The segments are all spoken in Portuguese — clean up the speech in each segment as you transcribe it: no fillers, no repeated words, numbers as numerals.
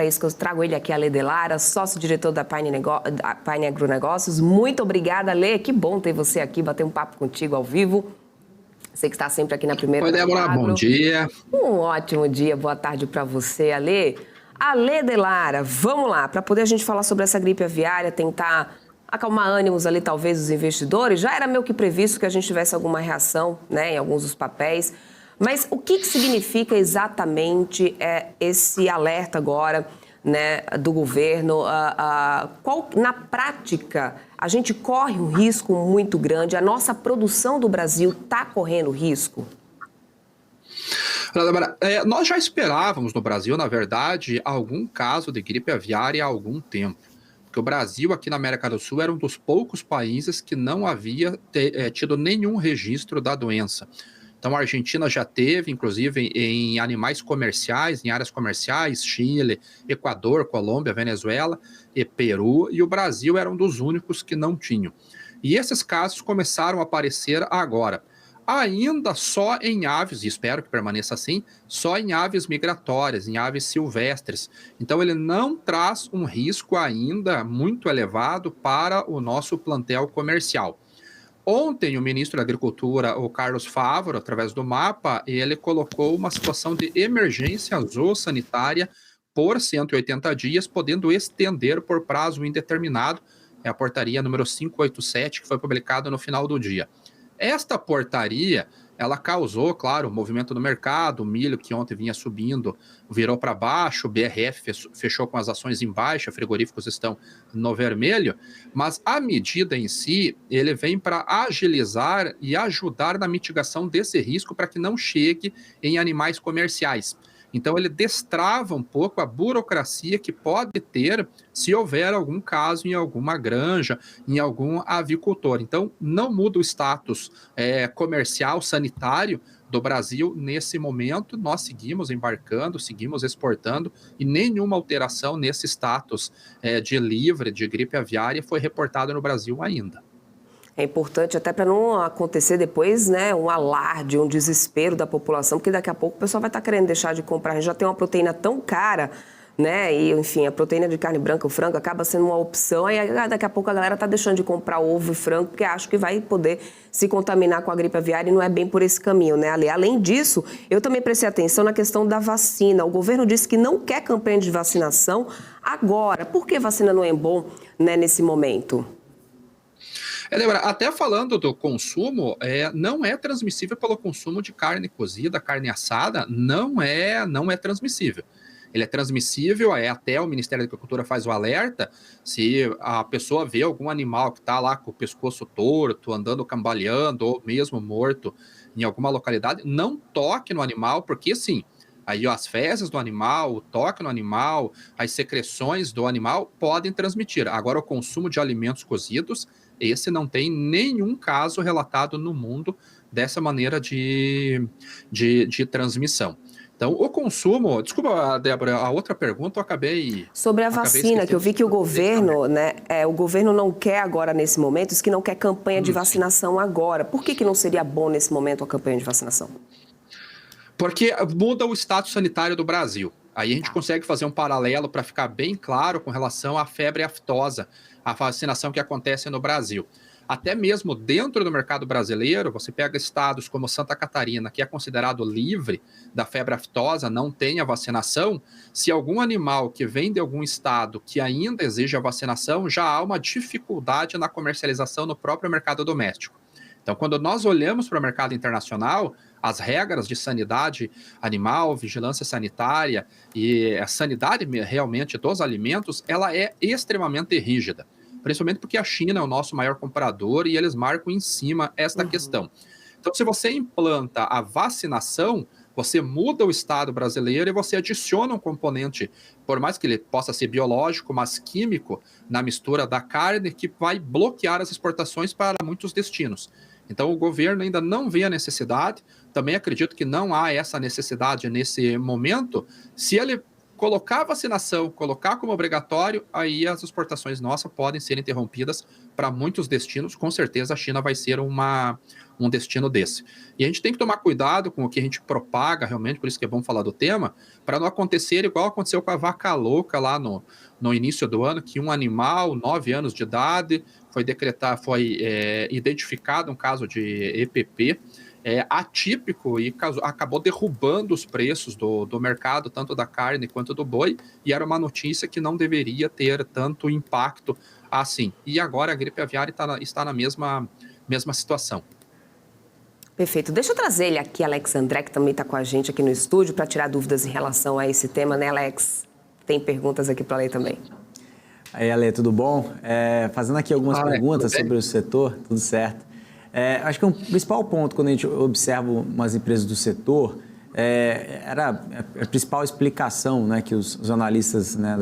para isso que eu trago ele aqui, Ale de Lara, sócio-diretor da Pine Agronegócios. Muito obrigada, Ale. Que bom ter você aqui, bater um papo contigo ao vivo. Você que está sempre aqui na Primeira Oi, Débora, bom dia. Um ótimo dia, boa tarde para você, Ale. Ale de Lara, vamos lá, para poder a gente falar sobre essa gripe aviária, tentar acalmar ânimos ali, talvez, dos investidores. Já era meio que previsto que a gente tivesse alguma reação, né, em alguns dos papéis. Mas o que significa exatamente esse alerta agora, né, do governo? Na prática, a gente corre um risco muito grande? A nossa produção do Brasil está correndo risco? Nós já esperávamos no Brasil, na verdade, algum caso de gripe aviária há algum tempo. Porque o Brasil, aqui na América do Sul, era um dos poucos países que não havia tido nenhum registro da doença. Então, a Argentina já teve, inclusive, em animais comerciais, em áreas comerciais, Chile, Equador, Colômbia, Venezuela e Peru, e o Brasil era um dos únicos que não tinham. E esses casos começaram a aparecer agora. Ainda só em aves, e espero que permaneça assim, só em aves migratórias, em aves silvestres. Então ele não traz um risco ainda muito elevado para o nosso plantel comercial. Ontem o ministro da Agricultura, o Carlos Fávaro, através do MAPA, ele colocou uma situação de emergência zoossanitária por 180 dias, podendo estender por prazo indeterminado. É a portaria número 587, que foi publicada no final do dia. Esta portaria, ela causou, claro, um movimento no mercado, o milho que ontem vinha subindo virou para baixo, o BRF fechou com as ações em baixa, frigoríficos estão no vermelho, mas a medida em si, ele vem para agilizar e ajudar na mitigação desse risco para que não chegue em animais comerciais. Então ele destrava um pouco a burocracia que pode ter se houver algum caso em alguma granja, em algum avicultor. Então não muda o status comercial, sanitário do Brasil nesse momento. Nós seguimos embarcando, seguimos exportando e nenhuma alteração nesse status de livre de gripe aviária foi reportada no Brasil ainda. É importante até para não acontecer depois, né, um alarde, um desespero da população, porque daqui a pouco o pessoal vai estar querendo deixar de comprar. A gente já tem uma proteína tão cara, né, e enfim, a proteína de carne branca, o frango, acaba sendo uma opção, e daqui a pouco a galera está deixando de comprar ovo e frango, porque acha que vai poder se contaminar com a gripe aviária e não é bem por esse caminho, né, Ale? Além disso, eu também prestei atenção na questão da vacina. O governo disse que não quer campanha de vacinação agora. Por que vacina não é bom, né, nesse momento? Até falando do consumo, não é transmissível pelo consumo de carne cozida, carne assada, não é transmissível. Ele é transmissível, até o Ministério da Agricultura faz o alerta, se a pessoa vê algum animal que está lá com o pescoço torto, andando cambaleando, ou mesmo morto em alguma localidade, não toque no animal, porque sim, aí as fezes do animal, o toque no animal, as secreções do animal podem transmitir. Agora, o consumo de alimentos cozidos, esse não tem nenhum caso relatado no mundo dessa maneira de transmissão. Então, o consumo... Desculpa, Débora, a outra pergunta eu acabei... Sobre a vacina, que eu vi que o governo, né, o governo não quer agora nesse momento, diz que não quer campanha de vacinação agora. Por que não seria bom nesse momento a campanha de vacinação? Porque muda o status sanitário do Brasil. Aí a gente consegue fazer um paralelo para ficar bem claro com relação à febre aftosa, a vacinação que acontece no Brasil. Até mesmo dentro do mercado brasileiro, você pega estados como Santa Catarina, que é considerado livre da febre aftosa, não tem a vacinação. Se algum animal que vem de algum estado que ainda exige a vacinação, já há uma dificuldade na comercialização no próprio mercado doméstico. Então, quando nós olhamos para o mercado internacional, as regras de sanidade animal, vigilância sanitária e a sanidade realmente dos alimentos, ela é extremamente rígida. Principalmente porque a China é o nosso maior comprador e eles marcam em cima esta questão. Então, se você implanta a vacinação, você muda o estado brasileiro e você adiciona um componente, por mais que ele possa ser biológico, mas químico, na mistura da carne, que vai bloquear as exportações para muitos destinos. Então, o governo ainda não vê a necessidade, também acredito que não há essa necessidade nesse momento. Se ele colocar vacinação, colocar como obrigatório, aí as exportações nossas podem ser interrompidas para muitos destinos. Com certeza a China vai ser um destino desse. E a gente tem que tomar cuidado com o que a gente propaga realmente, por isso que é bom falar do tema, para não acontecer igual aconteceu com a vaca louca lá no início do ano, que um animal, 9 anos de idade, foi identificado um caso de EPP, atípico e acabou derrubando os preços do mercado, tanto da carne quanto do boi, e era uma notícia que não deveria ter tanto impacto assim. E agora a gripe aviária está na mesma situação. Perfeito. Deixa eu trazer ele aqui, Alex André, que também está com a gente aqui no estúdio, para tirar dúvidas em relação a esse tema, né, Alex? Tem perguntas aqui para ler também. Aí, Ale, tudo bom? Fazendo aqui algumas perguntas sobre o setor, tudo certo. Acho que o principal ponto, quando a gente observa umas empresas do setor, era a principal explicação, né, que os analistas, né,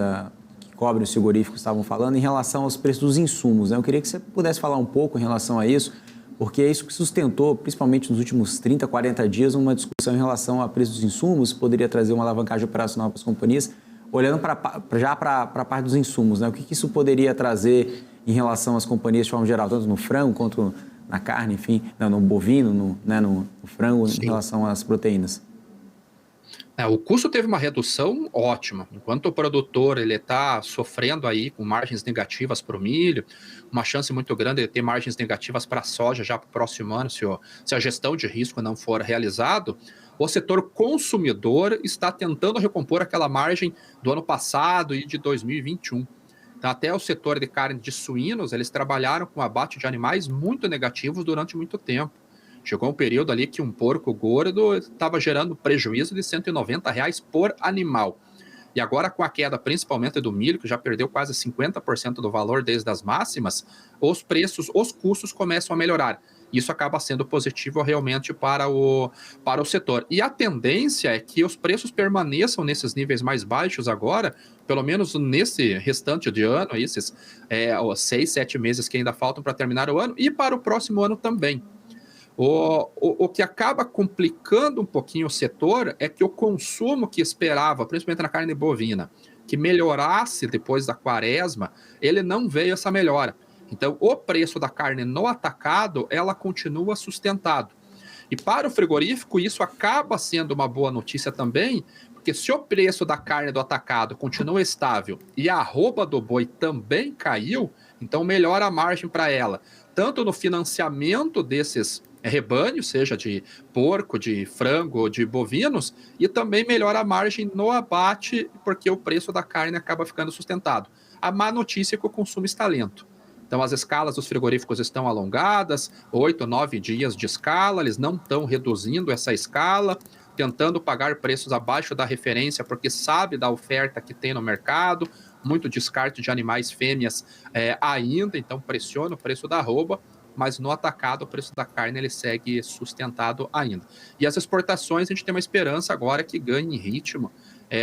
que cobrem os frigoríficos estavam falando em relação aos preços dos insumos, né? Eu queria que você pudesse falar um pouco em relação a isso, porque é isso que sustentou, principalmente nos últimos 30, 40 dias, uma discussão em relação a preços dos insumos, poderia trazer uma alavancagem operacional para as companhias. Olhando já para a parte dos insumos, né? O que isso poderia trazer em relação às companhias de forma geral, tanto no frango quanto na carne, enfim, no bovino, no frango, Sim. Em relação às proteínas? O custo teve uma redução ótima. Enquanto o produtor está sofrendo aí com margens negativas para o milho, uma chance muito grande de ter margens negativas para a soja já para o próximo ano, se a gestão de risco não for realizado, o setor consumidor está tentando recompor aquela margem do ano passado e de 2021. Então, até o setor de carne de suínos, eles trabalharam com abate de animais muito negativos durante muito tempo. Chegou um período ali que um porco gordo estava gerando prejuízo de R$190 por animal. E agora, com a queda principalmente do milho, que já perdeu quase 50% do valor desde as máximas, os custos começam a melhorar. Isso acaba sendo positivo realmente para o setor. E a tendência é que os preços permaneçam nesses níveis mais baixos agora, pelo menos nesse restante de ano, esses 6, 7 meses que ainda faltam para terminar o ano, e para o próximo ano também. O que acaba complicando um pouquinho o setor é que o consumo que esperava, principalmente na carne bovina, que melhorasse depois da quaresma, ele não veio essa melhora. Então, o preço da carne no atacado, ela continua sustentado. E para o frigorífico, isso acaba sendo uma boa notícia também, porque se o preço da carne do atacado continua estável e a arroba do boi também caiu, então melhora a margem para ela, tanto no financiamento desses rebanhos, seja de porco, de frango, de bovinos, e também melhora a margem no abate, porque o preço da carne acaba ficando sustentado. A má notícia é que o consumo está lento. Então, as escalas dos frigoríficos estão alongadas, 8, 9 dias de escala, eles não estão reduzindo essa escala, tentando pagar preços abaixo da referência, porque sabe da oferta que tem no mercado, muito descarte de animais fêmeas ainda, então pressiona o preço da arroba, mas no atacado o preço da carne ele segue sustentado ainda. E as exportações, a gente tem uma esperança agora que ganhe ritmo,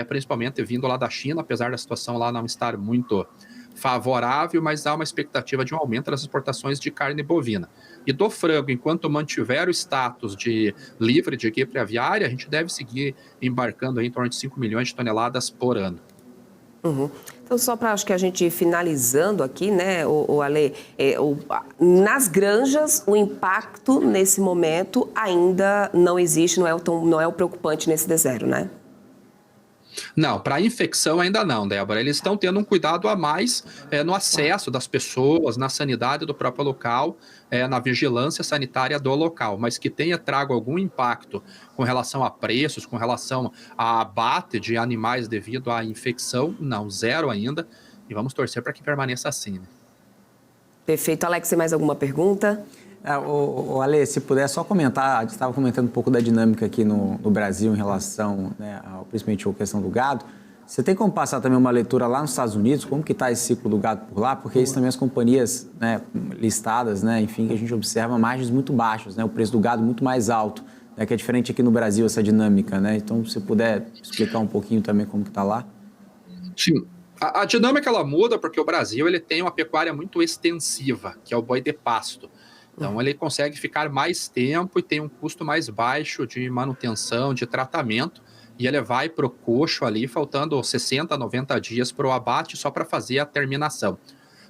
principalmente vindo lá da China, apesar da situação lá não estar muito favorável, mas há uma expectativa de um aumento das exportações de carne bovina. E do frango, enquanto mantiver o status de livre de gripe aviária, a gente deve seguir embarcando aí em torno de 5 milhões de toneladas por ano. Uhum. Então, só para acho que a gente finalizando aqui, né, o Ale, nas granjas o impacto nesse momento ainda não existe, não é o preocupante nesse D0, né? Não, para infecção ainda não, Débora. Eles estão tendo um cuidado a mais no acesso das pessoas, na sanidade do próprio local, na vigilância sanitária do local, mas que tenha trago algum impacto com relação a preços, com relação a abate de animais devido à infecção, não, zero ainda. E vamos torcer para que permaneça assim, né? Perfeito. Alex, tem mais alguma pergunta? Ale, se puder só comentar, a gente estava comentando um pouco da dinâmica aqui no Brasil em relação, né, principalmente a questão do gado. Você tem como passar também uma leitura lá nos Estados Unidos, como que está esse ciclo do gado por lá? Porque isso também as companhias, né, listadas, né, enfim, que a gente observa margens muito baixas, né, o preço do gado muito mais alto, né, que é diferente aqui no Brasil essa dinâmica, né? Então, se puder explicar um pouquinho também como que está lá. Sim. A dinâmica ela muda porque o Brasil ele tem uma pecuária muito extensiva, que é o boi de pasto. Então, ele consegue ficar mais tempo e tem um custo mais baixo de manutenção, de tratamento. e ele vai para o coxo ali, faltando 60, 90 dias para o abate, só para fazer a terminação.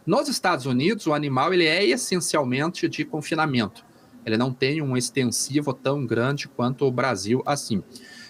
Nos Estados Unidos, o animal ele é essencialmente de confinamento. Ele não tem um extensivo tão grande quanto o Brasil assim.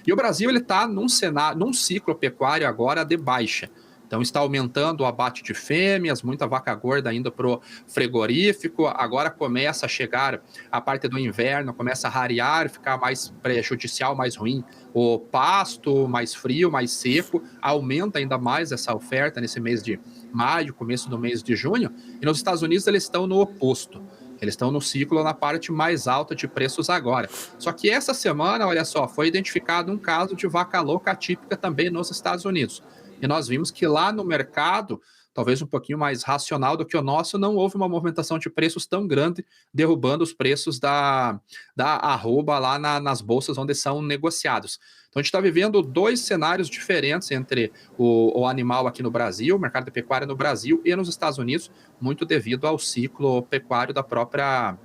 E o Brasil está num ciclo pecuário agora de baixa. Então está aumentando o abate de fêmeas, muita vaca gorda indo para o frigorífico, agora começa a chegar a parte do inverno, começa a rarear, ficar mais prejudicial, mais ruim. O pasto mais frio, mais seco, aumenta ainda mais essa oferta nesse mês de maio, começo do mês de junho, e nos Estados Unidos eles estão no oposto. Eles estão no ciclo na parte mais alta de preços agora. Só que essa semana, olha só, foi identificado um caso de vaca louca atípica também nos Estados Unidos. E nós vimos que lá no mercado, talvez um pouquinho mais racional do que o nosso, não houve uma movimentação de preços tão grande, derrubando os preços da arroba lá nas bolsas onde são negociados. Então a gente está vivendo dois cenários diferentes entre o animal aqui no Brasil, o mercado de pecuária no Brasil e nos Estados Unidos, muito devido ao ciclo pecuário da própria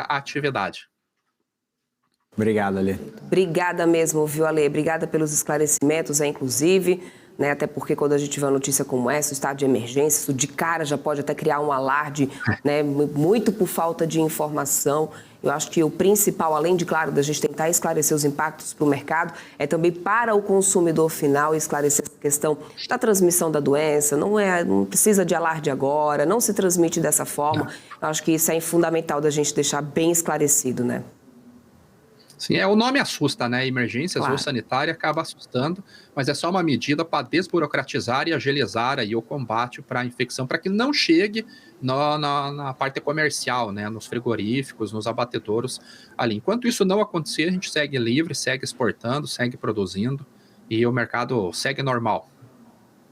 atividade. Obrigado, Ale. Obrigada mesmo, viu, Ale? Obrigada pelos esclarecimentos, inclusive, né? Até porque quando a gente vê uma notícia como essa, o estado de emergência, isso de cara já pode até criar um alarde, né? Muito por falta de informação. Eu acho que o principal, além de, claro, da gente tentar esclarecer os impactos para o mercado, é também para o consumidor final esclarecer essa questão da transmissão da doença. Não precisa de alarde agora, não se transmite dessa forma. Eu acho que isso é fundamental da gente deixar bem esclarecido, né? Sim, o nome assusta, né? Emergências ou sanitária acaba assustando, mas é só uma medida para desburocratizar e agilizar aí o combate para a infecção, para que não chegue na parte comercial, né? Nos frigoríficos, nos abatedouros ali. Enquanto isso não acontecer, a gente segue livre, segue exportando, segue produzindo e o mercado segue normal.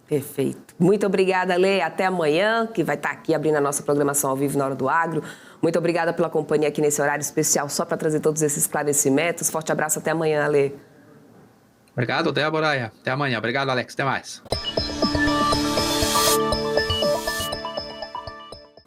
Perfeito. Muito obrigada, Lê. Até amanhã, que vai estar aqui abrindo a nossa programação ao vivo na Hora do Agro. Muito obrigada pela companhia aqui nesse horário especial, só para trazer todos esses esclarecimentos. Forte abraço, até amanhã, Lê. Obrigado, Débora. Até amanhã. Obrigado, Alex. Até mais.